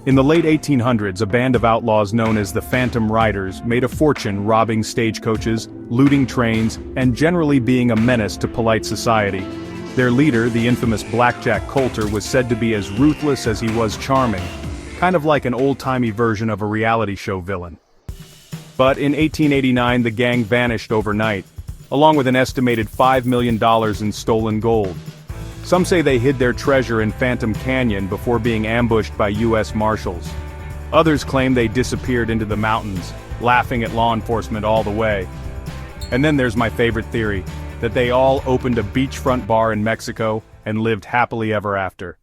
In the late 1800s, a band of outlaws known as the Phantom Riders made a fortune robbing stagecoaches, looting trains, and generally being a menace to polite society. Their leader, the infamous Black Jack Colter, was said to be as ruthless as he was charming, kind of like an old-timey version of a reality show villain. But in 1889 the gang vanished overnight, along with an estimated $5 million in stolen gold. Some say they hid their treasure in Phantom Canyon before being ambushed by U.S. Marshals. Others claim they disappeared into the mountains, laughing at law enforcement all the way. And then there's my favorite theory, that they all opened a beachfront bar in Mexico and lived happily ever after.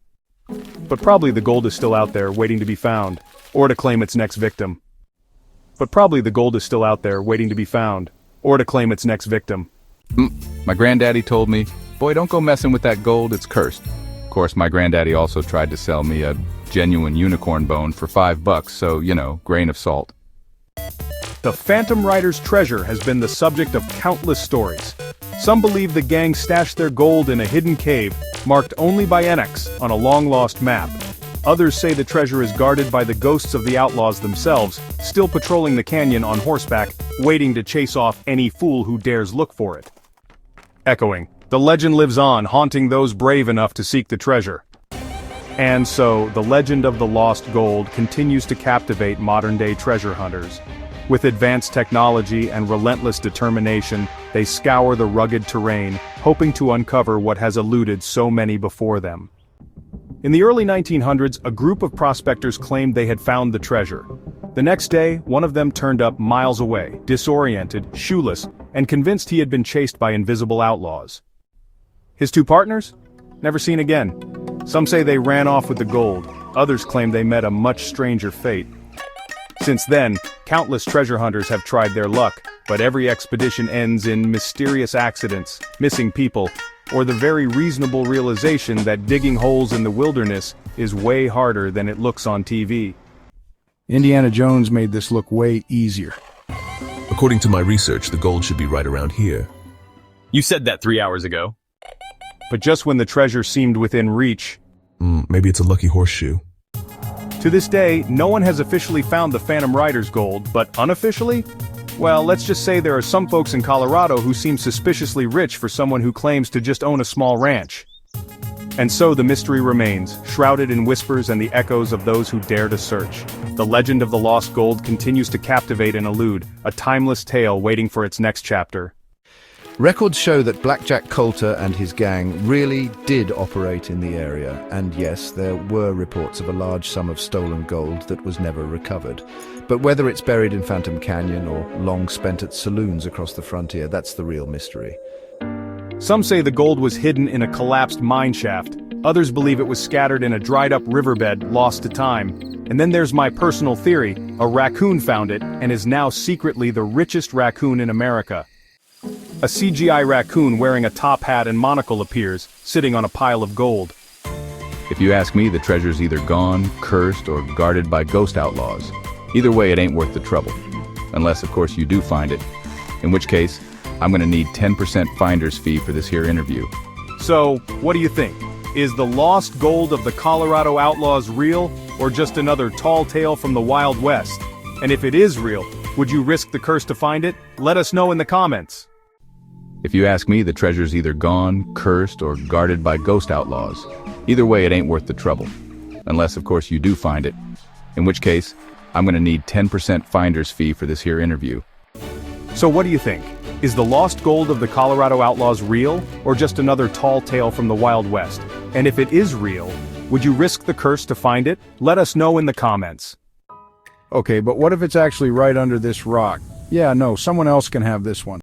But probably the gold is still out there waiting to be found, or to claim its next victim. My granddaddy told me, "Boy, don't go messing with that gold, it's cursed." Of course, my granddaddy also tried to sell me a genuine unicorn bone for $5, so, grain of salt. The Phantom Riders' treasure has been the subject of countless stories. Some believe the gang stashed their gold in a hidden cave, marked only by NX on a long-lost map. Others say the treasure is guarded by the ghosts of the outlaws themselves, still patrolling the canyon on horseback, waiting to chase off any fool who dares look for it. Echoing, the legend lives on, haunting those brave enough to seek the treasure. And so, the legend of the lost gold continues to captivate modern-day treasure hunters. With advanced technology and relentless determination, they scour the rugged terrain, hoping to uncover what has eluded so many before them. In the early 1900s, a group of prospectors claimed they had found the treasure. The next day, one of them turned up miles away, disoriented, shoeless, and convinced he had been chased by invisible outlaws. His two partners? Never seen again. Some say they ran off with the gold, others claim they met a much stranger fate. Since then, countless treasure hunters have tried their luck, but every expedition ends in mysterious accidents, missing people, or the very reasonable realization that digging holes in the wilderness is way harder than it looks on TV. Indiana Jones made this look way easier. According to my research, the gold should be right around here. You said that 3 hours ago. But just when the treasure seemed within reach, Maybe it's a lucky horseshoe. to this day, no one has officially found the Phantom Riders' gold, but unofficially? Well, let's just say there are some folks in Colorado who seem suspiciously rich for someone who claims to just own a small ranch. And so the mystery remains, shrouded in whispers and the echoes of those who dare to search. The legend of the lost gold continues to captivate and elude, a timeless tale waiting for its next chapter. Records show that Black Jack Colter and his gang really did operate in the area, and yes, there were reports of a large sum of stolen gold that was never recovered. But whether it's buried in Phantom Canyon or long spent at saloons across the frontier, that's the real mystery. Some say the gold was hidden in a collapsed mine shaft, others believe it was scattered in a dried-up riverbed lost to time. And then there's my personal theory, a raccoon found it and is now secretly the richest raccoon in America. A CGI raccoon wearing a top hat and monocle appears, sitting on a pile of gold. If you ask me, the treasure's either gone, cursed, or guarded by ghost outlaws. Either way, it ain't worth the trouble. Unless, of course, you do find it. In which case, I'm gonna need 10% finder's fee for this here interview. So, what do you think? Is the lost gold of the Colorado Outlaws real, or just another tall tale from the Wild West? And if it is real, would you risk the curse to find it? Let us know in the comments. If you ask me, the treasure's either gone, cursed, or guarded by ghost outlaws. Either way, it ain't worth the trouble. Unless, of course, you do find it. In which case, I'm gonna need 10% finder's fee for this here interview. So what do you think? Is the lost gold of the Colorado Outlaws real, or just another tall tale from the Wild West? And if it is real, would you risk the curse to find it? Let us know in the comments. Okay, but what if it's actually right under this rock? Yeah, no, someone else can have this one.